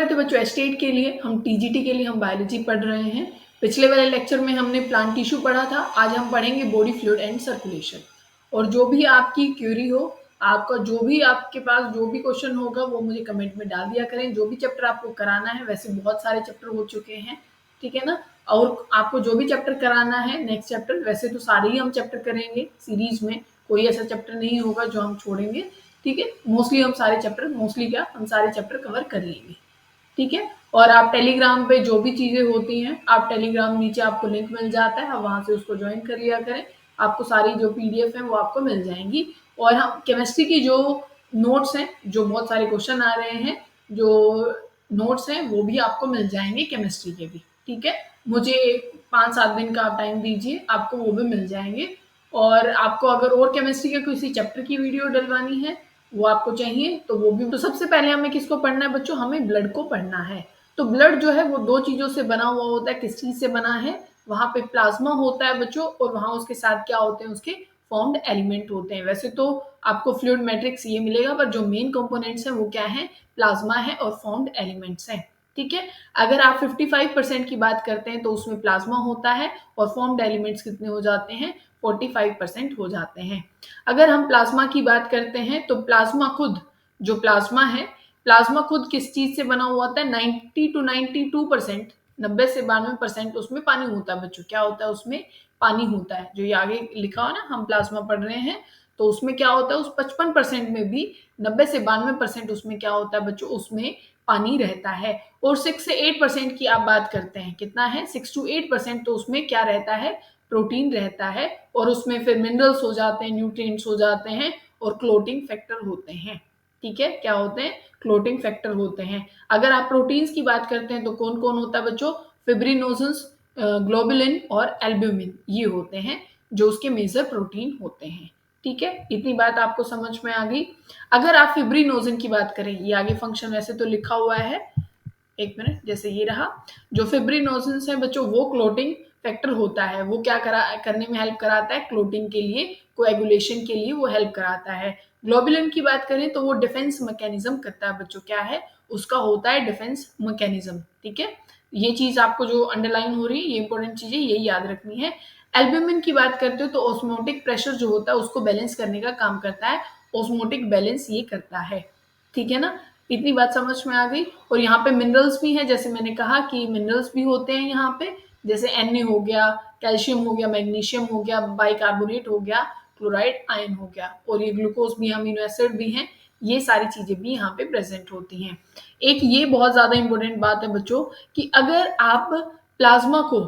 रहे थे बच्चों एस्टेट के लिए, हम टीजीटी के लिए हम बायोलॉजी पढ़ रहे हैं। पिछले वाले लेक्चर में हमने प्लांट टिश्यू पढ़ा था, आज हम पढ़ेंगे बॉडी फ्लूइड एंड सर्कुलेशन। और जो भी आपकी क्वेरी हो, आपका जो भी आपके पास जो भी क्वेश्चन होगा वो मुझे कमेंट में डाल दिया करें। जो भी चैप्टर आपको कराना है, वैसे बहुत सारे चैप्टर हो चुके हैं, ठीक है ना। और आपको जो भी चैप्टर कराना है नेक्स्ट चैप्टर, वैसे तो सारे ही हम चैप्टर करेंगे सीरीज में, कोई ऐसा चैप्टर नहीं होगा जो हम छोड़ेंगे, ठीक है। मोस्टली हम सारे चैप्टर कवर कर लेंगे, ठीक है। और आप टेलीग्राम पे जो भी चीजें होती हैं, आप टेलीग्राम नीचे आपको लिंक मिल जाता है, वहां से उसको ज्वाइन कर लिया करें। आपको सारी जो पीडीएफ है वो आपको मिल जाएंगी। और हम केमिस्ट्री की जो नोट्स हैं, जो बहुत सारे क्वेश्चन आ रहे हैं, जो नोट्स हैं वो भी आपको मिल जाएंगे केमिस्ट्री के भी, ठीक है। मुझे 5-7 दिन का आप टाइम दीजिए, आपको वो भी मिल जाएंगे। और आपको अगर और केमिस्ट्री के किसी चैप्टर की वीडियो डलवानी है, वो आपको चाहिए तो वो भी। तो सबसे पहले हमें किसको पढ़ना है बच्चों? हमें ब्लड को पढ़ना है। तो ब्लड जो है वो 2 चीजों से बना हुआ होता है। किस चीज से बना है? वहां पे प्लाज्मा होता है बच्चों, और वहां उसके साथ क्या होते हैं? उसके फॉर्म्ड एलिमेंट होते हैं। वैसे तो आपको फ्लूइड मैट्रिक्स ये मिलेगा, पर जो मेन कंपोनेंट्स हैं वो क्या है? प्लाज्मा है और फॉर्म्ड एलिमेंट्स हैं, ठीक है। अगर आप 55% की बात करते हैं तो उसमें प्लाज्मा होता है, और फॉर्म्ड एलिमेंट्स कितने हो जाते हैं? 45% हो जाते हैं। अगर हम प्लाज्मा की बात करते हैं तो प्लाज्मा खुद, जो प्लाज्मा है, प्लाज्मा खुद किस चीज से बना हुआ होता है? 90 to 92%, 90 से 92% उसमें पानी होता है बच्चों। क्या होता है? उसमें पानी होता है। जो ये आगे लिखा हो ना, हम प्लाज्मा पढ़ रहे हैं, तो उसमें क्या होता है? उस 55% में भी 90 से 92% उसमें क्या होता है बच्चों? उसमें पानी रहता है। और 6 से 8% की आप बात करते हैं, कितना है? 6 to 8%, तो उसमें क्या रहता है? प्रोटीन रहता है। और उसमें फिर मिनरल्स हो जाते हैं, न्यूट्रिएंट्स हो जाते हैं, और क्लोटिंग फैक्टर होते हैं, ठीक है। क्या होते हैं? क्लोटिंग फैक्टर होते हैं। अगर आप प्रोटीन्स की बात करते हैं तो कौन कौन होता है बच्चों? फिब्रिनोजेंस, ग्लोबुलिन और एल्ब्यूमिन, ये होते हैं जो उसके मेजर प्रोटीन होते हैं, ठीक है। इतनी बात आपको समझ में आ गई। अगर आप फिब्रिनोजन की बात करें, ये आगे फंक्शन वैसे तो लिखा हुआ है, एक मिनट, जैसे ये रहा, जो फिब्रिनोजेंस है बच्चों, वो क्लोटिंग फैक्टर होता है। वो क्या करने में हेल्प कराता है? क्लोटिंग के लिए, कोएगुलेशन के लिए वो हेल्प कराता है। ग्लोबुलिन की बात करें तो वो डिफेंस मैकेनिज्म करता है बच्चों। क्या है? उसका होता है डिफेंस मैकेनिज्म, ठीक है। ये चीज आपको जो अंडरलाइन हो रही है, ये इंपॉर्टेंट चीज है, ये याद रखनी है। एल्ब्यूमिन की बात करते हो तो ऑस्मोटिक प्रेशर जो होता है उसको बैलेंस करने का काम करता है। ऑस्मोटिक बैलेंस ये करता है, ठीक है ना। इतनी बात समझ में आ गई। और यहाँ पे मिनरल्स भी हैं, जैसे मैंने कहा कि मिनरल्स भी होते हैं यहाँ पे, जैसे Na हो गया, कैल्शियम हो गया, मैग्नीशियम हो गया, बाइकार्बोनेट हो गया, क्लोराइड आयन हो गया, और ये ग्लूकोज भी, अमीनो एसिड भी हैं। ये सारी चीजें भी यहाँ पे प्रेजेंट होती हैं। एक ये बहुत ज्यादा इंपॉर्टेंट बात है बच्चों, कि अगर आप प्लाज्मा को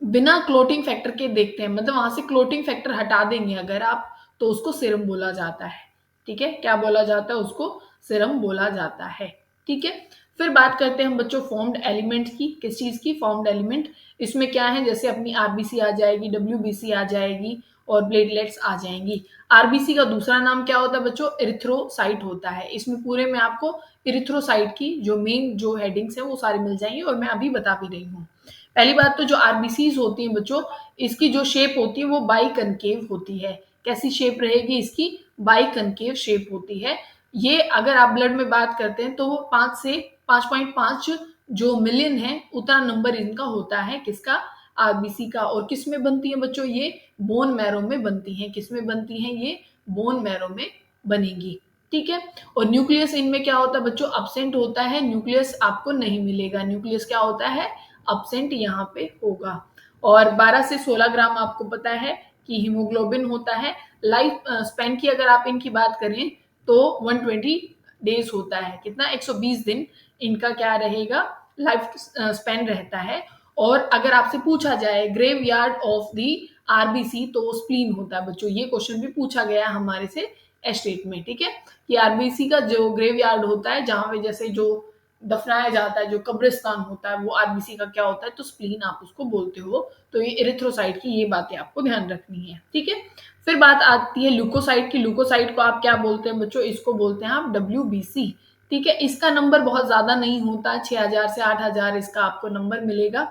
बिना क्लोटिंग फैक्टर के देखते हैं, मतलब वहां से क्लोटिंग फैक्टर हटा देंगे अगर आप, तो उसको सीरम बोला जाता है, ठीक है। क्या बोला जाता है? उसको सीरम बोला जाता है, ठीक है। फिर बात करते हैं हम बच्चों फॉर्म्ड एलिमेंट की। किस चीज की? Formed element. इसमें क्या है? जैसे अपनी आरबीसी आ जाएगी, डब्ल्यूबीसी आ जाएगी, और प्लेटलेट्स आ जाएंगी। आरबीसी का दूसरा नाम क्या होता है बच्चों? इरिथ्रोसाइट होता है। इसमें पूरे में आपको इरिथ्रोसाइट की जो मेन जो हेडिंग्स है वो सारी मिल जाएंगी, और मैं अभी बता भी रही हूँ। पहली बात तो जो आरबीसीज होती हैं बच्चों, इसकी जो शेप होती है वो बाई कनकेव होती है। कैसी शेप रहेगी इसकी? बाई कनकेव शेप होती है। ये अगर आप ब्लड में बात करते हैं तो वो 5 से 5.5 जो मिलियन है उतना नंबर इनका होता है। किसका? आरबीसी का। और किस में बनती है बच्चों? ये बोन मैरो में बनती है। किस में बनती है? ये बोन मैरो में बनेगी, ठीक है। और न्यूक्लियस इनमें क्या होता है बच्चों? अब्सेंट होता है। न्यूक्लियस आपको नहीं मिलेगा। न्यूक्लियस क्या होता है? अब्सेंट यहाँ पे होगा। और 12 से 16 ग्राम आपको पता है कि हीमोग्लोबिन होता है। लाइफ स्पेन की अगर आप इनकी बात करें तो 120 डेज होता है। कितना? 120 दिन इनका क्या रहेगा? लाइफ स्पेन रहता है। और अगर आपसे पूछा जाए ग्रेवयार्ड ऑफ दी आरबीसी, तो स्प्लीन होता है बच्चों। ये क्वेश्चन भी पूछा गया हमारे से एस्टेट में, ठीक है। कि आरबीसी का जो ग्रेवयार्ड होता है, जहां पे जैसे जो दफनाया जाता है, जो कब्रिस्तान होता है, वो आरबीसी का क्या होता है? तो स्प्लीन आप उसको बोलते हो। तो ये इरिथ्रोसाइट की ये बातें आपको ध्यान रखनी है, ठीक है। फिर बात आती है ल्यूकोसाइट की। ल्यूकोसाइट को आप क्या बोलते हैं बच्चों? इसको बोलते हैं आप डब्ल्यूबीसी, ठीक है। इसका नंबर बहुत ज्यादा नहीं होता, 6000 से 8000 इसका आपको नंबर मिलेगा,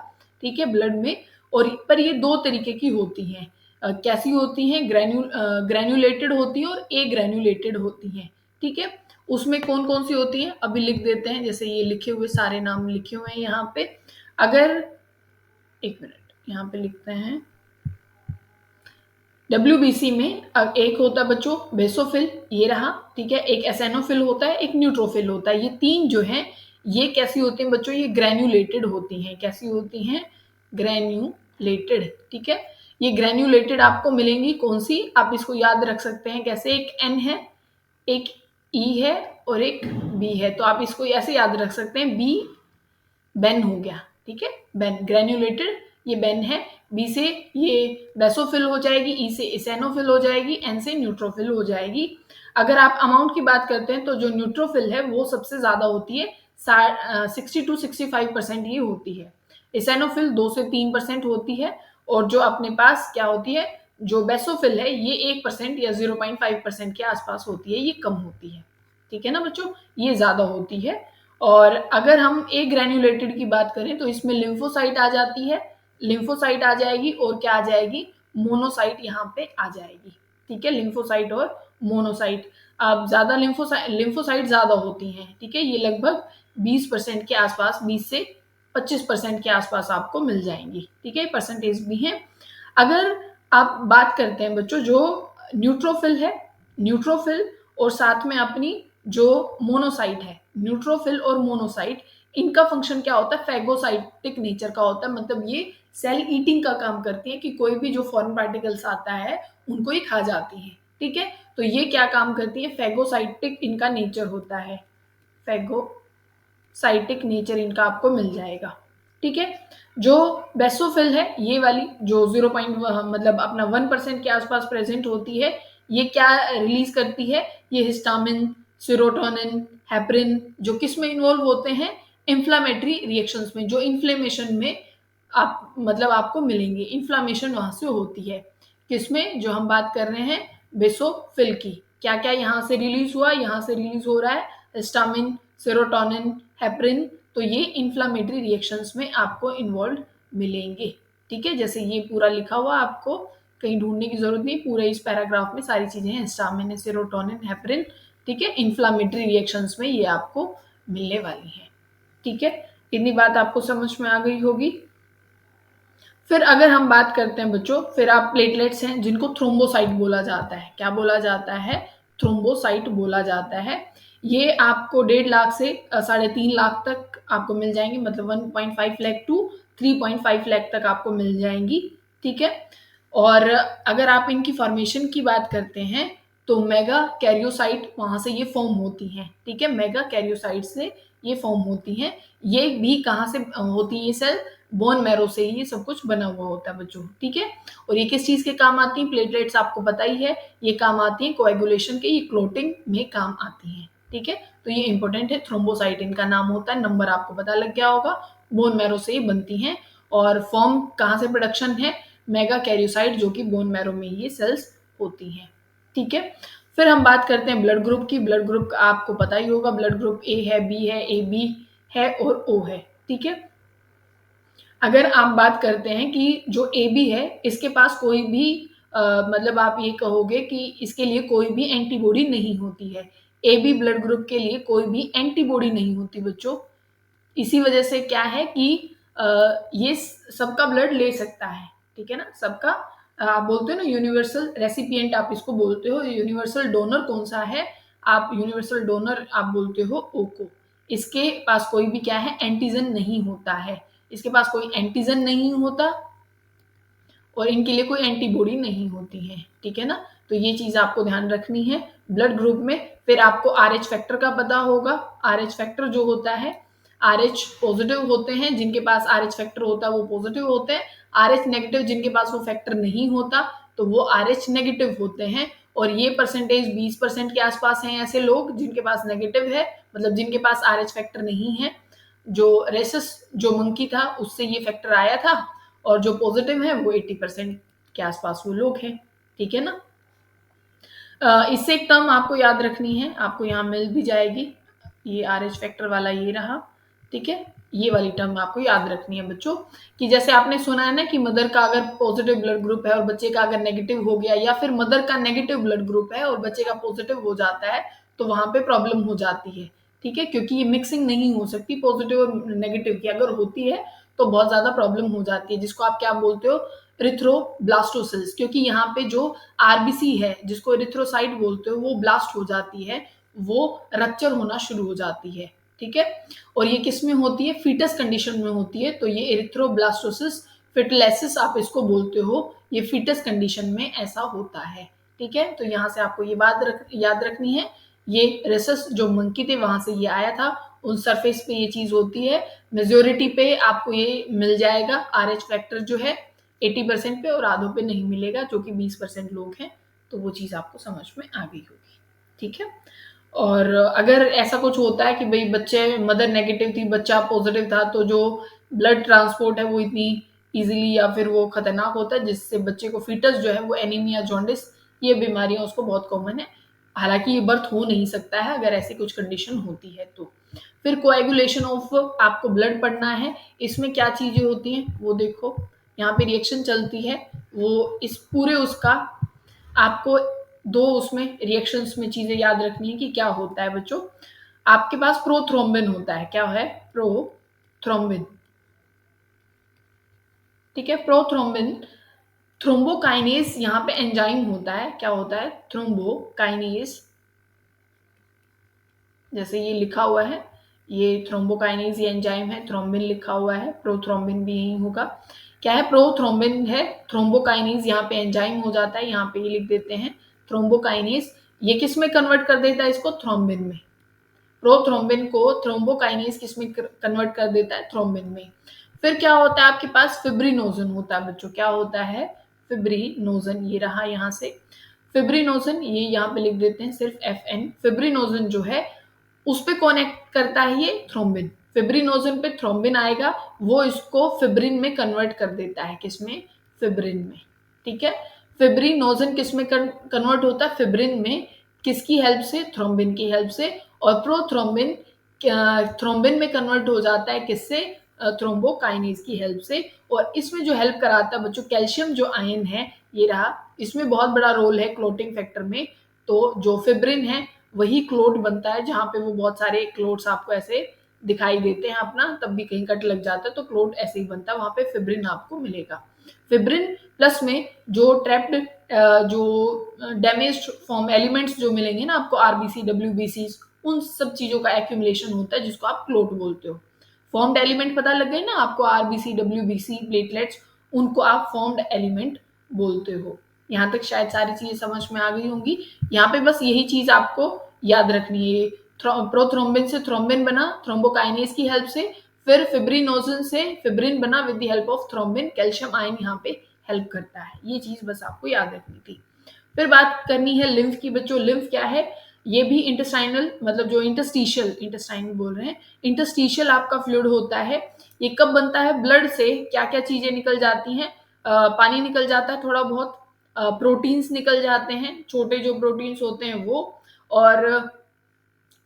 ठीक है, ब्लड में। और पर ये 2 तरीके की होती हैं। कैसी होती हैं? ग्रेन्यूलेटेड होती है और ए ग्रेन्यूलेटेड होती हैं, ठीक है। उसमें कौन-कौन सी होती हैं अभी लिख देते हैं, जैसे ये लिखे हुए सारे नाम लिखे हुए हैं यहाँ पे। अगर 1 मिनट यहाँ पे लिखते हैं, डब्ल्यूबीसी में एक होता है बच्चों बेसोफिल, ये रहा, ठीक है, एक एसिनोफिल होता है, एक न्यूट्रोफिल होता है। ये 3 जो हैं ये कैसी होती हैं बच्चों, ये ग्रैन्युलेटेड होती हैं। कैसी होती हैं? ग्रैन्युलेटेड, ठीक है। ये ग्रैन्युलेटेड आपको मिलेंगी कौन सी, आप इसको याद रख सकते हैं कैसे, एक एन है, एक ई है और एक बी है, तो आप इसको ऐसे याद रख सकते हैं, बी बेन हो गया, ठीक है, बेन ग्रैन्युलेटेड, ये बेन है, बी से ये बेसोफिल हो जाएगी, ई से इसेनोफिल हो जाएगी, एन से न्यूट्रोफिल हो जाएगी। अगर आप अमाउंट की बात करते हैं तो जो न्यूट्रोफिल है वो सबसे ज्यादा होती है, 60 to 65% ये होती है। इसेनोफिल 2 से 3% होती है, और जो अपने पास क्या होती है, जो बेसोफिल है ये 1% या 0.5% के आसपास होती है, ये कम होती है, ठीक है ना बच्चों, ये ज्यादा होती है। और अगर हम ए ग्रैन्युलेटेड की बात करें तो इसमें लिम्फोसाइट आ जाती है, लिम्फोसाइट आ जाएगी, और क्या आ जाएगी, मोनोसाइट यहाँ पे आ जाएगी, ठीक है, लिम्फोसाइट और मोनोसाइट। अब ज्यादा लिम्फोसाइट ज्यादा होती हैं, ठीक है, ये लगभग 20% के आसपास, 20 से 25% के आसपास आपको मिल जाएंगी, ठीक है, परसेंटेज भी है। अगर आप बात करते हैं बच्चों जो न्यूट्रोफिल है, न्यूट्रोफिल और साथ में अपनी जो मोनोसाइट है, न्यूट्रोफिल और मोनोसाइट, इनका फंक्शन क्या होता है, फैगोसाइटिक नेचर का होता है, मतलब ये सेल ईटिंग का काम करती है कि कोई भी जो फॉरेन पार्टिकल्स आता है उनको ही खा जाती है, ठीक है, तो ये क्या काम करती है, फैगोसाइटिक इनका नेचर होता है, फैगोसाइटिक नेचर इनका आपको मिल जाएगा, ठीक है। जो बेसोफिल है ये वाली जो 0. मतलब अपना 1% के आसपास प्रेजेंट होती है, ये क्या रिलीज करती है, ये हिस्टामिन, सेरोटोनिन, हेपरिन, जो किस में इन्वॉल्व होते हैं, इंफ्लामेटरी रिएक्शंस में, जो इन्फ्लेमेशन में आप मतलब आपको मिलेंगे, इन्फ्लामेशन वहां से होती है, किसमें, जो हम बात कर रहे हैं बेसोफिल की, क्या क्या यहाँ से रिलीज हुआ, यहाँ से रिलीज हो रहा है हिस्टामिन, सेरोटोनिन, हेपरिन, तो ये इन्फ्लामेटरी रिएक्शंस में आपको इन्वॉल्व मिलेंगे, ठीक है, जैसे ये पूरा लिखा हुआ, आपको कहीं ढूंढने की जरूरत नहीं, पूरे इस पैराग्राफ में सारी चीजें हैं, हिस्टामिन, सेरोटोनिन, हेपरिन, ठीक है, इन्फ्लामेटरी रिएक्शंस में ये आपको मिलने वाली है, ठीक है, इतनी बात आपको समझ में आ गई होगी। फिर अगर हम बात करते हैं बच्चों, फिर आप प्लेटलेट्स हैं जिनको थ्रोम्बोसाइट बोला जाता है, क्या बोला जाता है, थ्रोम्बोसाइट बोला जाता है। ये आपको 1.5 लाख से 3.5 लाख तक आपको मिल जाएंगे, मतलब 1.5 लाख टू 3.5 लाख तक आपको मिल जाएंगी, ठीक है। और अगर आप इनकी फॉर्मेशन की बात करते हैं तो मेगा कैरियोसाइट वहां से ये फॉर्म होती हैं, ठीक है, मेगा कैरियोसाइट से ये फॉर्म होती हैं। ये भी कहाँ से होती है, ये सेल बोन मैरो से ही ये सब कुछ बना हुआ होता है बच्चों, ठीक है। और ये किस चीज के काम आती हैं, प्लेटलेट्स आपको पता ही है, ये काम आती है कोएगुलेशन के, ये क्लोटिंग में काम आती हैं, ठीक है, तो ये इंपॉर्टेंट है। थ्रोम्बोसाइट इनका नाम होता है, नंबर आपको पता लग गया होगा, बोन मैरो से ही बनती हैं, और फॉर्म कहाँ से प्रोडक्शन है, मेगा कैरियोसाइट, जो कि बोन मैरो में ये सेल्स होती हैं, ठीक है। फिर हम बात करते हैं ब्लड ग्रुप की, ब्लड ग्रुप आपको पता ही होगा, ब्लड ग्रुप ए है, बी है, ए बी है और ओ है, ठीक है। अगर आप बात करते हैं कि जो ए बी है इसके पास कोई भी मतलब आप ये कहोगे कि इसके लिए कोई भी एंटीबॉडी नहीं होती है, ए बी ब्लड ग्रुप के लिए कोई भी एंटीबॉडी नहीं होती बच्चों। इसी वजह से क्या है कि ये सबका ब्लड ले सकता है, ठीक है ना, सबका आप बोलते हो ना यूनिवर्सल रेसिपिएंट, आप इसको बोलते हो, यूनिवर्सल डोनर कौन सा है, आप यूनिवर्सल डोनर आप बोलते हो ओ को। इसके पास कोई भी क्या है, एंटीजन नहीं होता है, इसके पास कोई एंटीजन नहीं होता और इनके लिए कोई एंटीबॉडी नहीं होती है, ठीक है ना, तो ये चीज आपको ध्यान रखनी है ब्लड ग्रुप में। फिर आपको आर एच फैक्टर का पता होगा, आर एच फैक्टर जो होता है, आर एच पॉजिटिव होते हैं जिनके पास आर एच फैक्टर होता है वो पॉजिटिव होते हैं, आर एच नेगेटिव जिनके पास वो फैक्टर नहीं होता तो वो आर एच नेगेटिव होते हैं। और ये परसेंटेज 20% के आसपास हैं ऐसे लोग जिनके पास नेगेटिव है, मतलब जिनके पास आर एच फैक्टर नहीं है। जो रेसस जो मंकी था उससे ये फैक्टर आया था, और जो पॉजिटिव है वो 80% के आसपास वो लोग हैं, ठीक है ना। इससे एक टर्म आपको याद रखनी है, आपको यहाँ मिल भी जाएगी, ये आर एच फैक्टर वाला ये रहा, ठीक है, ये वाली टर्म आपको याद रखनी है बच्चों, कि जैसे आपने सुना है ना कि मदर का अगर पॉजिटिव ब्लड ग्रुप है और बच्चे का अगर नेगेटिव हो गया, या फिर मदर का नेगेटिव ब्लड ग्रुप है और बच्चे का पॉजिटिव हो जाता है, तो वहाँ पे प्रॉब्लम हो जाती है, ठीक है? क्योंकि ये मिक्सिंग नहीं हो सकती पॉजिटिव और नेगेटिव की, अगर होती है तो बहुत ज़्यादा प्रॉब्लम हो जाती है, जिसको आप क्या बोलते हो, एरिथ्रोब्लास्टोसिस। क्योंकि यहाँ पे जो आरबीसी है, जिसको एरिथ्रोसाइट बोलते हो, वो ब्लास्ट हो जाती है, वो रप्चर होना शुरू हो जाती है, ठीक है? और ये किस में होती है? फीटस कंडीशन में होती है। तो ये एरिथ्रोब्लास्टोसिस फिटलेसिस आप इसको बोलते हो, ये फीटस कंडीशन में ऐसा होता है, ठीक है? तो यहाँ से आपको ये बात याद रखनी है। ये रेसस जो मंकी थे वहां से ये आया था, उन सरफेस पे ये चीज होती है। मेजोरिटी पे आपको ये मिल जाएगा, RH फैक्टर जो है 80% पे, और आधों पे नहीं मिलेगा, जो कि 20% लोग हैं। तो वो चीज आपको समझ में आ गई होगी, ठीक है? और अगर ऐसा कुछ होता है कि भाई बच्चे, मदर नेगेटिव थी, बच्चा पॉजिटिव था, तो जो ब्लड ट्रांसपोर्ट है वो इतनी इजीली या फिर वो खतरनाक होता है, जिससे बच्चे को फीटस जो है वो एनीमिया, जॉन्डिस, ये बीमारियां उसको बहुत कॉमन है। हालांकि ये बर्थ हो नहीं सकता है अगर ऐसी कुछ कंडीशन होती है तो। फिर कोएगुलेशन ऑफ आपको ब्लड पढ़ना है, इसमें क्या चीजें होती हैं वो देखो, यहाँ पे रिएक्शन चलती है, वो इस पूरे उसका आपको दो उसमें रिएक्शंस में चीजें याद रखनी है कि क्या होता है बच्चों। आपके पास प्रोथ्रोम्बिन होता है, क्या है? प्रोथ्रोम्बिन, ठीक है? प्रोथ्रोम्बिन, थ्रोम्बोकाइनेज यहाँ पे एंजाइम होता है, क्या होता है? थ्रोम्बोकाइनेज, जैसे ये लिखा हुआ है, ये थ्रोम्बोकाइनेज ये एंजाइम है, थ्रोम्बिन लिखा हुआ है, प्रोथ्रोम्बिन भी यही होगा। क्या है? प्रोथ्रोम्बिन है, थ्रोम्बोकाइनेज यहाँ पे एंजाइम हो जाता है, यहाँ पे ये लिख देते हैं थ्रोम्बोकाइनेज। ये किस में कन्वर्ट कर देता है इसको? थ्रोम्बिन में। प्रोथ्रोम्बिन को थ्रोम्बोकाइनेज किस में कन्वर्ट कर देता है? थ्रोम्बिन में। फिर क्या होता है आपके पास? फिब्रिनोजन होता है बच्चों, क्या होता है? फिब्रिनोजन, ये रहा यहाँ से फिब्रिनोजन, ये यहाँ पे लिख देते हैं सिर्फ FN। फिब्रिनोजन जो है उस पे कनेक्ट करता है ये थ्रोम्बिन, फिब्रिनोजन पे थ्रोम्बिन आएगा, वो इसको फिब्रिन में कन्वर्ट कर देता है, किसमें? फिब्रिन में, ठीक है? फिब्रिनोजन किस में कन्वर्ट होता है? फिब्रिन में। किसकी हेल्प से? थ्रोम्बिन की हेल्प से। और प्रोथ्रोम्बिन थ्रोम्बिन में कन्वर्ट हो जाता है, किससे? थ्रोम्बोकाइनेज की हेल्प से। और इसमें जो हेल्प कराता है बच्चों, कैल्शियम जो आयन है, ये रहा, इसमें बहुत बड़ा रोल है क्लोटिंग फैक्टर में। तो जो फिब्रिन है वही क्लोट बनता है, जहां पे वो बहुत सारे क्लोट्स आपको ऐसे दिखाई देते हैं अपना, तब भी कहीं कट लग जाता है तो क्लोट ऐसे ही बनता है, वहां पे फिब्रिन आपको मिलेगा। फिब्रिन प्लस में जो ट्रैप्ड जो डैमेज्ड फॉर्म एलिमेंट्स जो मिलेंगे ना आपको, आरबीसी, डब्ल्यूबीसी, उन सब चीजों का एक्यूमुलेशन होता है, जिसको आप क्लोट बोलते हो। फॉर्म्ड एलिमेंट पता लग गए ना आपको, आरबीसी, डब्ल्यूबीसी, प्लेटलेट्स, उनको आप फॉर्म्ड एलिमेंट बोलते हो। यहाँ तक शायद सारी चीजें समझ में आ गई होंगी। यहाँ पे बस यही चीज आपको याद रखनी है, प्रोथ्रोम्बिन से थ्रोम्बिन बना थ्रोम्बोकाइनेज की हेल्प से, फिर फिब्रिनोजन से फिब्रिन बना with the help of thrombin, calcium ion यहाँ पे हेल्प करता है। ये चीज बस आपको याद रखनी थी। फिर बात करनी है लिम्फ की बच्चों। लिम्फ क्या है? ये भी इंटेस्टाइनल, मतलब जो इंटेस्टाइन बोल रहे हैं, इंटरस्टिशियल आपका फ्लूइड होता है। ये कब बनता है? ब्लड से क्या क्या चीजें निकल जाती हैं? पानी निकल जाता है थोड़ा बहुत, प्रोटीन्स निकल जाते हैं, छोटे जो प्रोटीन्स होते हैं वो, और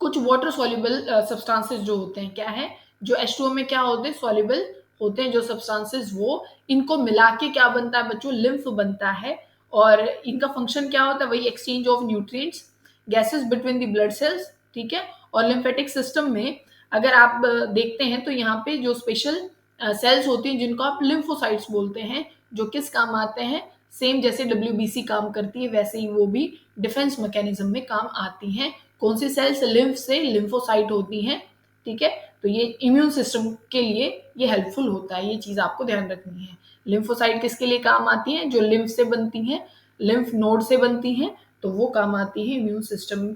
कुछ वाटर सॉल्युबल सब्सटेंसेस जो होते हैं, क्या है? जो H2O में क्या होते हैं? सॉल्युबल होते हैं जो सब्सटेंसेस, वो इनको मिला के क्या बनता है बच्चों? लिम्फ बनता है। और इनका फंक्शन क्या होता है? वही exchange of nutrients, gases between the blood cells, ठीक है? और लिम्फेटिक सिस्टम में अगर आप देखते हैं तो यहाँ पे जो स्पेशल सेल्स होती हैं, जिनको आप लिम्फोसाइट्स बोलते हैं, जो किस काम आते हैं? सेम जैसे WBC काम करती है वैसे ही वो भी डिफेंस मैकेनिज्म में काम आती हैं। कौन सी सेल्स? लिम्फ से लिम्फोसाइट होती हैं, ठीक है? तो ये इम्यून सिस्टम के लिए ये हेल्पफुल होता है, ये चीज आपको ध्यान रखनी है। लिम्फोसाइट किसके लिए काम आती हैं? जो लिम्फ से बनती हैं, लिम्फ नोड से बनती हैं, तो वो काम आती है इम्यून सिस्टम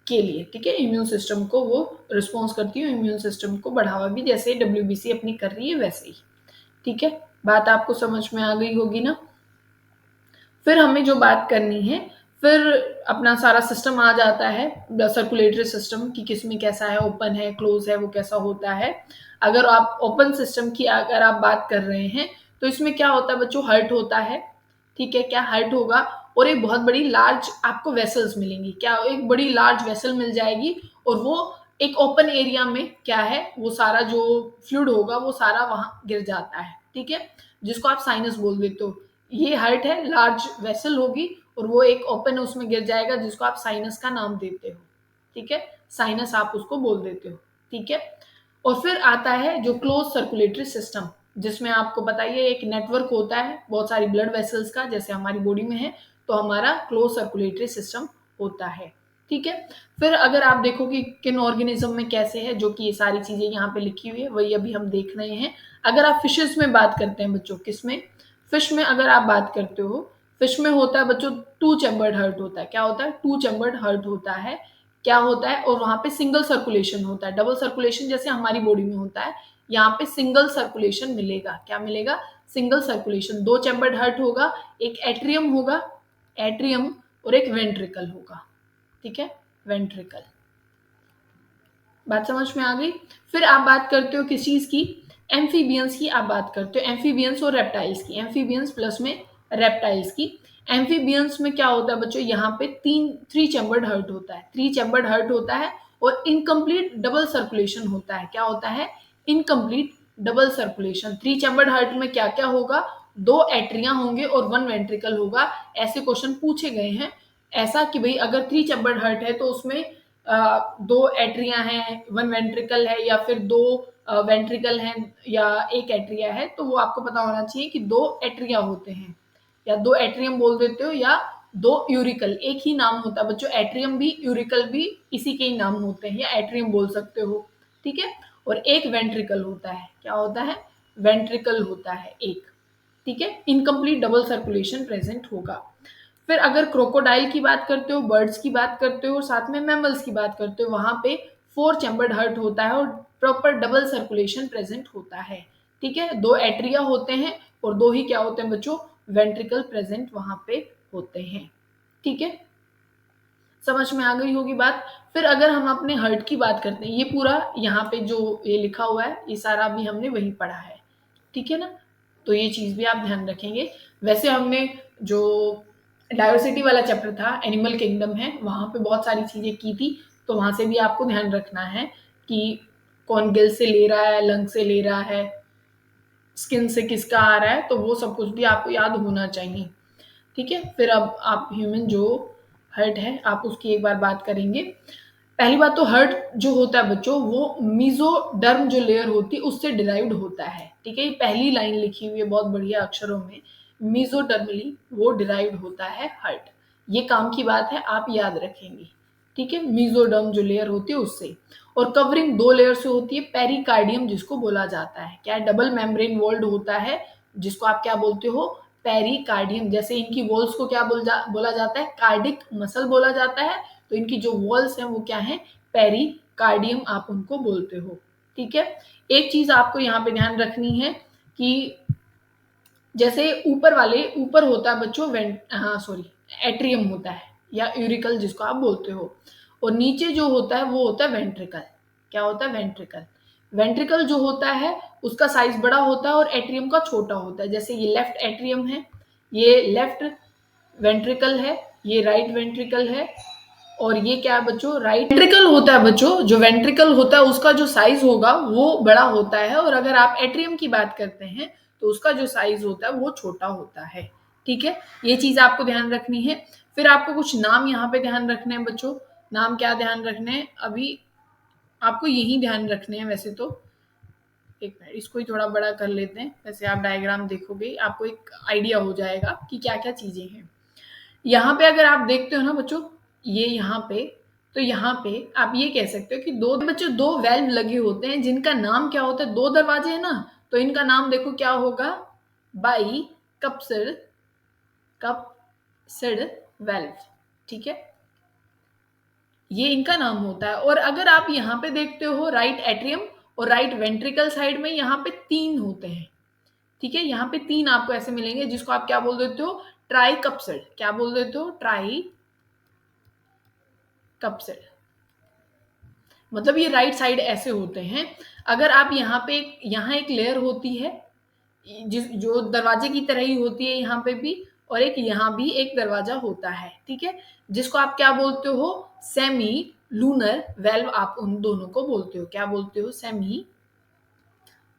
के लिए, ठीक है? इम्यून सिस्टम को वो रिस्पॉन्स करती है, इम्यून सिस्टम को बढ़ावा भी जैसे WBC अपनी कर रही है वैसे ही, ठीक है? बात आपको समझ में आ गई होगी ना? फिर हमें जो बात करनी है, फिर अपना सारा सिस्टम आ जाता है, सर्कुलेटरी सिस्टम कि किसमें कैसा है, ओपन है, क्लोज है, वो कैसा होता है। अगर आप ओपन सिस्टम की अगर आप बात कर रहे हैं, तो इसमें क्या होता है बच्चों? हार्ट होता है, ठीक है? क्या हार्ट होगा? और एक बहुत बड़ी लार्ज आपको वेसल्स मिलेंगी, क्या? एक बड़ी लार्ज वेसल मिल जाएगी, और वो एक ओपन एरिया में क्या है, वो सारा जो फ्लूइड होगा वो सारा वहां गिर जाता है, ठीक है? जिसको आप साइनस बोल देते हो। ये हार्ट है, लार्ज वेसल होगी, और वो एक ओपन उसमें गिर जाएगा जिसको आप साइनस का नाम देते हो, ठीक है, साइनस आप उसको बोल देते हो, ठीक है। और फिर आता है जो क्लोज सर्कुलेटरी सिस्टम, जिसमें आपको बताइए एक नेटवर्क होता है बहुत सारी ब्लड वेसल्स का, जैसे हमारी बॉडी में है, तो हमारा क्लोज सर्कुलेटरी सिस्टम होता है, ठीक है। फिर अगर आप देखो कि किन ऑर्गेनिज्म में कैसे है, जो कि ये सारी चीजें यहाँ पे लिखी हुई है वही अभी हम देख रहे हैं। अगर आप फिशेस में बात करते हैं बच्चों, किसमें, फिश में अगर आप बात करते हो, फिश में होता है बच्चों टू चैम्बर्ड हार्ट होता है। क्या होता है? टू चैम्बर्ड हार्ट होता है। क्या होता है? और वहां पे सिंगल सर्कुलेशन होता है, डबल सर्कुलेशन जैसे हमारी बॉडी में होता है, यहाँ पे सिंगल सर्कुलेशन मिलेगा। क्या मिलेगा? Single circulation. दो चैम्बर्ड हार्ट होगा, एक एट्रियम होगा, एट्रियम, और एक वेंट्रिकल होगा, ठीक है, वेंट्रिकल। बात समझ में आ गई? फिर आप बात करते हो किस चीज की? एम्फीबियंस की आप बात करते हो, एम्फीबियंस और रेप्टाइल्स की, एम्फीबियंस प्लस में रेप्टाइल्स की। एम्फीबियंस में क्या होता है बच्चों? यहाँ पे थ्री चैम्बर्ड हार्ट होता है, थ्री चैम्बर्ड हार्ट होता है, और इनकम्प्लीट डबल सर्कुलेशन होता है। क्या होता है? Incomplete double circulation. Three chambered heart में क्या क्या होगा? दो एट्रिया होंगे और वन वेंट्रिकल होगा। ऐसे क्वेश्चन पूछे गए हैं, ऐसा कि भाई अगर थ्री चैम्बर्ड हार्ट है तो उसमें दो एट्रिया हैं, वन वेंट्रिकल है, या फिर दो वेंट्रिकल हैं, या एक एट्रिया है, तो वो आपको पता होना चाहिए कि दो एट्रिया होते हैं, या दो एट्रियम बोल देते हो, या दो यूरिकल। एक ही नाम होता है बच्चों, एट्रियम भी यूरिकल भी इसी के ही नाम होते हैं, या एट्रियम बोल सकते हो, ठीक है। और एक वेंट्रिकल होता है। क्या होता है? वेंट्रिकल होता है एक, ठीक है। इनकम्प्लीट डबल सर्कुलेशन प्रेजेंट होगा। फिर अगर क्रोकोडाइल की बात करते हो, बर्ड्स की बात करते हो, और साथ में मैमल्स की बात करते हो, वहां पे फोर चैम्बर्ड हार्ट होता है और प्रॉपर डबल सर्कुलेशन प्रेजेंट होता है, ठीक है। दो एट्रिया होते हैं और दो ही क्या होते हैं बच्चों? वेंट्रिकल प्रेजेंट वहां पे होते हैं, ठीक है। समझ में आ गई होगी बात। फिर अगर हम अपने हार्ट की बात करते हैं, ये पूरा यहाँ पे जो ये लिखा हुआ है ये सारा भी हमने वही पढ़ा है, ठीक है ना। तो ये चीज भी आप ध्यान रखेंगे। वैसे हमने जो डायोसिटी वाला चैप्टर था, एनिमल किंगडम है, वहां पे बहुत सारी चीजें की थी, तो वहां से भी आपको ध्यान रखना है कि कौन गिल से ले रहा है, लंग से ले रहा है, स्किन से किसका आ रहा है, तो वो सब कुछ भी आपको याद होना चाहिए, ठीक है। फिर अब आप ह्यूमन जो हर्ट है आप उसकी एक बार बात करेंगे। पहली बात तो हर्ट जो होता है बच्चों वो मीजोडर्म जो लेयर होती है उससे डिराइव्ड होता है, ठीक है। ये पहली लाइन लिखी हुई है बहुत बढ़िया अक्षरों में, मीजोडर्मली वो डिराइव्ड होता है हर्ट। ये काम की बात है, आप याद रखेंगे, ठीक है। मीजोडर्म जो लेयर होती है उससे, और कवरिंग दो लेयर से होती है, पेरिकार्डियम जिसको बोला जाता है। क्या डबल मेम्ब्रेन वॉल्ड होता है, जिसको आप क्या बोलते हो? पेरिकार्डियम। जैसे इनकी वॉल्स को क्या बोला जाता है? कार्डिक मसल बोला जाता है, तो इनकी जो वॉल्स हैं वो क्या है? पेरिकार्डियम आप उनको बोलते हो, ठीक है। एक चीज आपको यहाँ पे ध्यान रखनी है कि जैसे ऊपर वाले ऊपर होता है बच्चों हाँ सॉरी, एट्रियम होता है, या यूरिकल जिसको आप बोलते हो, और नीचे जो होता है वो होता है वेंट्रिकल। क्या होता है? वेंट्रिकल। वेंट्रिकल जो होता है उसका साइज बड़ा होता है और एट्रियम का छोटा होता है। जैसे ये लेफ्ट एट्रियम है, ये लेफ्ट वेंट्रिकल है, ये राइट वेंट्रिकल है, और ये क्या है बच्चों? राइट वेंट्रिकल होता है बच्चों। जो वेंट्रिकल होता है उसका जो साइज होगा वो बड़ा होता है, और अगर आप एट्रियम की बात करते हैं तो उसका जो साइज होता है वो छोटा होता है, ठीक है। ये चीज आपको ध्यान रखनी है। फिर आपको कुछ नाम यहाँ पे ध्यान रखने हैं बच्चों। नाम क्या ध्यान रखने हैं? अभी आपको यही ध्यान रखने हैं वैसे तो। एक मिनट, इसको ही थोड़ा बड़ा कर लेते हैं, वैसे आप डायग्राम देखोगे आपको एक आइडिया हो जाएगा कि क्या क्या चीजें हैं। यहाँ पे अगर आप देखते हो ना बच्चों, ये यहाँ पे, तो यहाँ पे आप ये कह सकते हो कि दो बच्चों दो वेल्व लगे होते हैं जिनका नाम क्या होता है? दो दरवाजे हैं ना, तो इनका नाम देखो क्या होगा? बाई कप्सिड, कप्सिड वेल्व, ठीक है। ये इनका नाम होता है। और अगर आप यहाँ पे देखते हो राइट एट्रियम और राइट वेंट्रिकल साइड में यहाँ पे तीन होते हैं, ठीक है। यहाँ पे तीन आपको ऐसे मिलेंगे जिसको आप क्या बोल देते हो? ट्राई कप्सिड। क्या बोल देते हो? ट्राई कप्सिड। मतलब ये राइट साइड ऐसे होते हैं। अगर आप यहाँ पे यहाँ एक लेयर होती है जिस जो दरवाजे की तरह ही होती है यहाँ पे भी, और एक यहाँ भी एक दरवाजा होता है, ठीक है, जिसको आप क्या बोलते हो? सेमी लूनर वेल्व आप उन दोनों को बोलते हो। क्या बोलते हो? Semi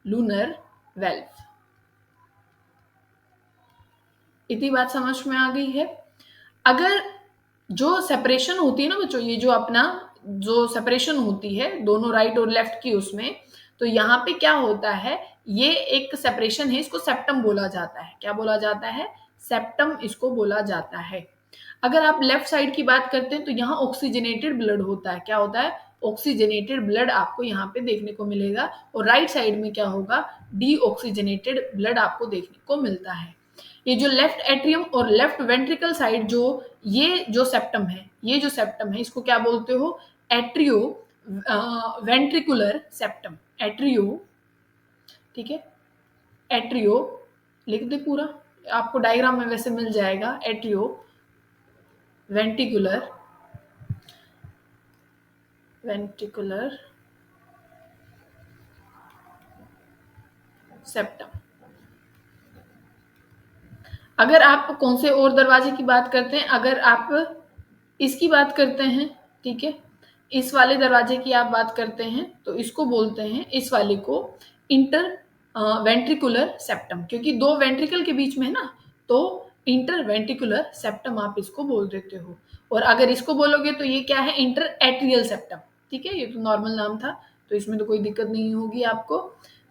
lunar valve. इतनी बात समझ में आ गई है। अगर जो सेपरेशन होती है ना बच्चों, ये जो अपना जो सेपरेशन होती है दोनों राइट और लेफ्ट की उसमें, तो यहाँ पे क्या होता है, ये एक सेपरेशन है, इसको सेप्टम बोला जाता है। क्या बोला जाता है? सेप्टम इसको बोला जाता है। अगर आप लेफ्ट साइड की बात करते हैं तो यहाँ ऑक्सीजनेटेड ब्लड होता है। क्या होता है? ऑक्सीजनेटेड ब्लड आपको यहाँ पे देखने को मिलेगा। और राइट साइड में क्या होगा? डीऑक्सीजनेटेड ब्लड आपको देखने को मिलता है। ये जो लेफ्ट एट्रियम और लेफ्ट वेंट्रिकल साइड जो ये जो सेप्टम है, ये जो सेप्टम है इसको क्या बोलते हो? Atrio ventricular septum. एट्रियो, ठीक है, एट्रियो लिख दे पूरा, आपको डायग्राम में वैसे मिल जाएगा। Atrio ventricular septum. अगर आप कौन से और दरवाजे की बात करते हैं, अगर आप इसकी बात करते हैं, ठीक है, इस वाले दरवाजे की आप बात करते हैं तो इसको बोलते हैं, इस वाले को इंटर वेंट्रिकुलर सेप्टम, क्योंकि दो वेंट्रिकल के बीच में है ना, तो इंटर वेंट्रिकुलर सेप्टम आप इसको बोल देते हो। और अगर इसको बोलोगे तो ये क्या है? Inter atrial septum. ठीक है, ये तो नॉर्मल नाम था, तो इसमें तो कोई दिक्कत नहीं होगी आपको।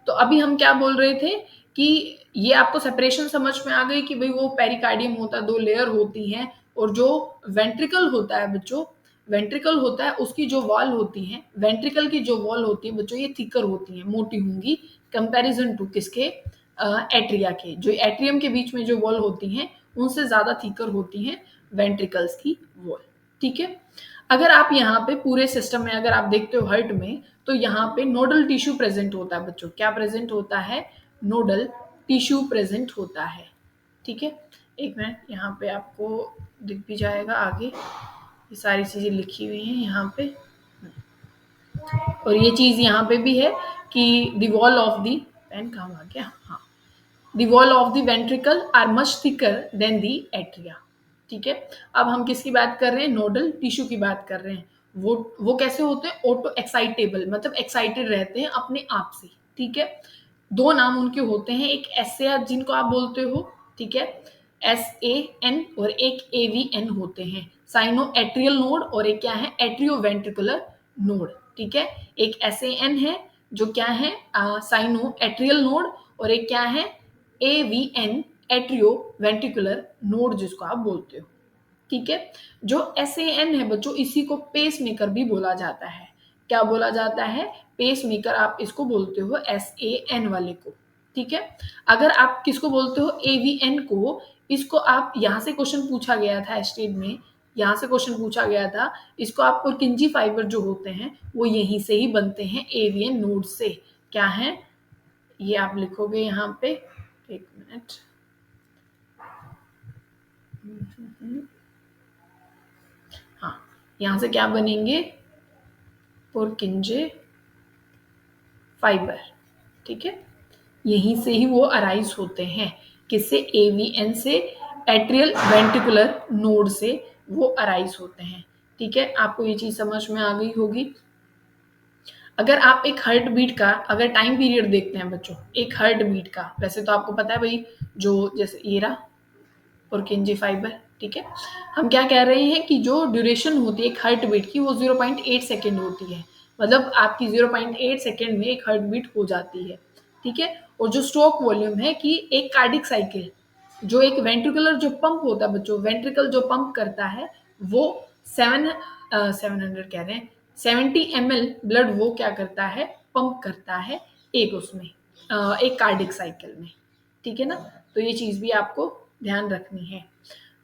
तो अभी हम क्या बोल रहे थे कि ये आपको सेपरेशन समझ में आ गई कि भाई वो पेरिकार्डियम होता है, दो लेयर होती हैं, और जो वेंट्रिकल होता है बच्चों, वेंट्रिकल होता है उसकी जो वॉल होती है, वेंट्रिकल की जो वॉल होती है बच्चों, ये थिकर होती है, मोटी होंगी कंपैरिजन टू किसके? एट्रिया के। जो एट्रियम के बीच में जो वॉल होती हैं उनसे ज्यादा थिकर होती हैं वेंट्रिकल्स की वॉल। ठीक है, अगर आप यहाँ पे पूरे सिस्टम में अगर आप देखते हो हार्ट में, तो यहाँ पे नोडल टिश्यू प्रेजेंट होता है बच्चों। क्या प्रेजेंट होता है? नोडल टिश्यू प्रेजेंट होता है। ठीक है, एक मिनट, यहाँ पे आपको दिख भी जाएगा आगे, ये सारी चीजें लिखी हुई हैं यहाँ पे। और ये चीज यहाँ पे भी है कि the wall of the pen कहाँ आ गया, हाँ, the wall of the ventricle are much thicker than the atria. ठीक है, अब हम किसकी बात कर रहे हैं? नोडल टिश्यू की बात कर रहे हैं। वो कैसे होते हैं? ऑटो एक्साइटेबल, मतलब एक्साइटेड रहते हैं अपने आप से। ठीक है, दो नाम उनके होते हैं, एक एस ए जिनको आप बोलते हो, ठीक है, SAN, और एक AVN होते हैं, साइनो एट्रियल नोड, और एक क्या है? Atrio ventricular node. ठीक है, एक SAN है जो क्या है? साइनो एट्रियल नोड, और एक क्या है? AVN, एट्रियो वेंट्रिकुलर नोड जिसको आप बोलते हो। ठीक है, जो SAN है बच्चों, इसी को पेस मेकर भी बोला जाता है। क्या बोला जाता है? पेस मेकर आप इसको बोलते हो, SAN वाले को। ठीक है, अगर आप किसको बोलते हो? AVN को। इसको आप, यहाँ से क्वेश्चन पूछा गया था स्टेट में, यहाँ से क्वेश्चन पूछा गया था, इसको आप पुरकिंजी फाइबर जो होते हैं वो यहीं से ही बनते हैं, AVN नोड से। क्या है ये? आप लिखोगे यहाँ पे, एक मिनट, हाँ, यहाँ से क्या बनेंगे? पुरकिंजे फाइबर। ठीक है, यहीं से ही वो अराइज होते हैं। किससे? AVN से, एट्रियल वेंट्रिकुलर नोड से वो अराइज होते हैं। ठीक है, आपको ये चीज समझ में आ गई होगी। अगर आप एक हार्ट बीट का अगर टाइम पीरियड देखते हैं बच्चों, एक हार्ट बीट का, वैसे तो आपको पता है भाई, जो जैसे ये रहा पुरकिंजे फाइबर, ठीक है, हम क्या कह रहे हैं कि जो ड्यूरेशन होती है एक हार्ट बीट की वो 0.8 सेकेंड होती है। मतलब आपकी 0.8 सेकेंड में एक हार्ट बीट हो जाती है। ठीक है, और जो स्ट्रोक वॉल्यूम है कि एक कार्डिक साइकिल, जो एक वेंट्रिकुलर जो पंप होता है बच्चों, वेंट्रिकल जो पंप करता है वो 700 कह रहे हैं, 70 ml ब्लड वो क्या करता है? पंप करता है एक उसमें, एक कार्डिक साइकिल में। ठीक है ना, तो ये चीज भी आपको ध्यान रखनी है।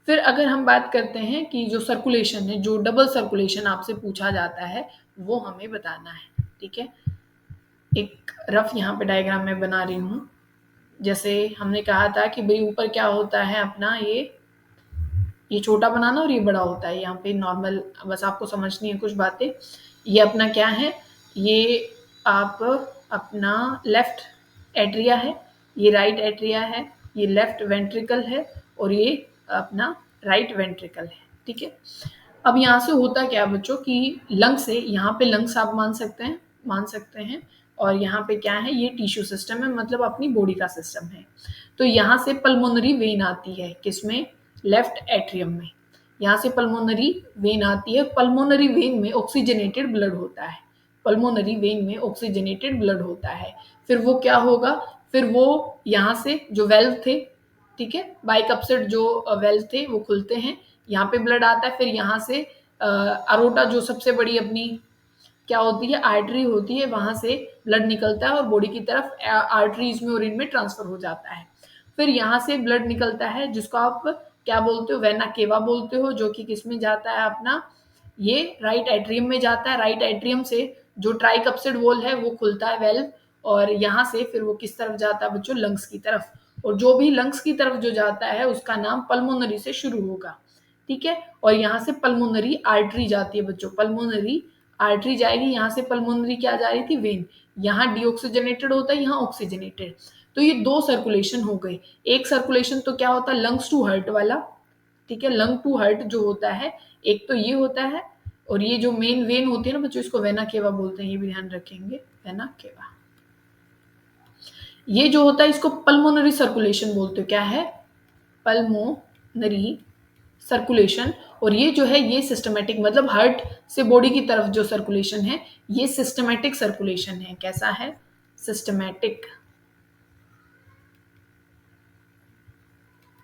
फिर अगर हम बात करते हैं कि जो सर्कुलेशन है, जो डबल सर्कुलेशन आपसे पूछा जाता है, वो हमें बताना है। ठीक है, एक रफ यहाँ पे डायग्राम में बना रही हूँ। जैसे हमने कहा था कि भाई ऊपर क्या होता है अपना, ये छोटा बनाना और ये बड़ा होता है, यहाँ पे नॉर्मल, बस आपको समझनी है कुछ बातें। ये अपना क्या है? ये आप अपना लेफ्ट एट्रिया है, ये राइट एट्रिया है, ये लेफ्ट वेंट्रिकल है, और ये अपना राइट वेंट्रिकल है। ठीक है, अब यहाँ से होता क्या बच्चों कि लंग से, यहाँ पे लंग्स आप मान सकते हैं, और यहाँ पे क्या है? ये टिश्यू सिस्टम है, मतलब अपनी बॉडी का सिस्टम है। तो यहाँ से पल्मोनरी वेन आती है, किसमें? लेफ्ट एट्रियम में। यहाँ से पल्मोनरी वेन आती है। पल्मोनरी वेन में ऑक्सीजनेटेड ब्लड होता है। पल्मोनरी वेन में ऑक्सीजनेटेड ब्लड होता है। फिर वो क्या होगा, फिर वो यहाँ से जो वेल्व थे, ठीक है, बाइकप्सिड जो वेल्व थे वो खुलते हैं, यहाँ पे ब्लड आता है। फिर यहाँ से अरोटा जो सबसे बड़ी अपनी क्या होती है, आर्टरी होती है, वहां से ब्लड निकलता है और बॉडी की तरफ आर्टरीज में और इनमें ट्रांसफर हो जाता है। फिर यहाँ से ब्लड निकलता है जिसको आप क्या बोलते हो, वेना केवा बोलते हो, जो कि किस में जाता है अपना, ये राइट एट्रियम में जाता है। राइट एट्रियम से जो ट्राइकप्सिड वॉल है वो खुलता है वेल्व, और यहाँ से फिर वो किस तरफ जाता है बच्चों, लंग्स की तरफ। और जो भी लंग्स की तरफ जो जाता है उसका नाम पल्मोनरी से शुरू होगा, ठीक है। और यहाँ से पल्मोनरी आर्टरी जाती है बच्चों, पल्मोनरी आर्टरी जाएगी। यहाँ से पल्मोनरी क्या जा रही थी, वेन। यहाँ डीऑक्सीजनेटेड होता है, यहाँ ऑक्सीजनेटेड। तो ये दो सर्कुलेशन हो गए। एक सर्कुलेशन तो क्या होता है, लंग्स टू हार्ट वाला, ठीक है, लंग टू हार्ट जो होता है, एक तो ये होता है। और ये जो मेन वेन होती है ना बच्चों, इसको वेना केवा बोलते हैं, ये भी ध्यान रखेंगे, वेना केवा। ये जो होता है इसको पल्मोनरी सर्कुलेशन बोलते हो, क्या है, पल्मोनरी सर्कुलेशन। और ये जो है ये सिस्टमेटिक, मतलब हार्ट से बॉडी की तरफ जो सर्कुलेशन है ये सिस्टमेटिक सर्कुलेशन है। कैसा है, सिस्टमेटिक।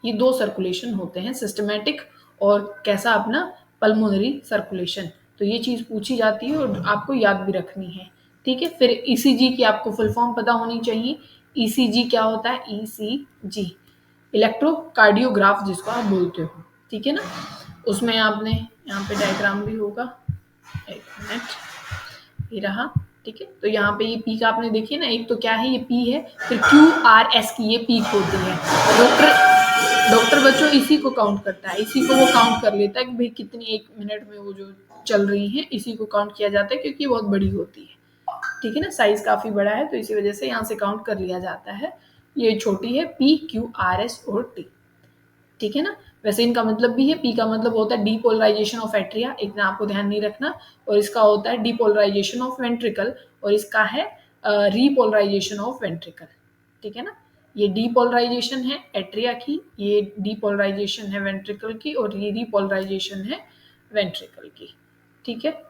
ये दो सर्कुलेशन होते हैं, सिस्टमेटिक और कैसा अपना, पल्मोनरी सर्कुलेशन। तो ये चीज पूछी जाती है और आपको याद भी रखनी है, ठीक है। फिर ईसीजी की आपको फुल फॉर्म पता होनी चाहिए। ईसीजी क्या होता है, ईसीजी इलेक्ट्रोकार्डियोग्राफ जिसको आप बोलते हो, ठीक है ना। उसमें आपने यहाँ पे डायग्राम भी होगा, एक मिनट, ये रहा, ठीक है। तो यहाँ पे ये पीक आपने देखी ना, एक तो क्या है ये पी है, फिर क्यू आर एस की ये पीक होती है। डॉक्टर बच्चों इसी को काउंट करता है, इसी को वो काउंट कर लेता है कि भाई कितनी एक मिनट में वो जो चल रही है, इसी को काउंट किया जाता है क्योंकि बहुत बड़ी होती है, ठीक है ना, साइज काफी बड़ा है तो इसी वजह से यहाँ से काउंट कर लिया जाता है। ये छोटी है, पी क्यू आर एस और टी, ठीक है ना। वैसे इनका मतलब भी है, पी का मतलब होता है डीपोलराइजेशन ऑफ एट्रिया, इतना आपको ध्यान नहीं रखना, और इसका होता है डीपोलराइजेशन ऑफ वेंट्रिकल, और इसका है रीपोलराइजेशन ऑफ वेंट्रिकल, ठीक है ना। ये डीपोलराइजेशन है एट्रिया की, ये डीपोलराइजेशन है वेंट्रिकल की, और ये रीपोलराइजेशन है वेंट्रिकल की, ठीक है।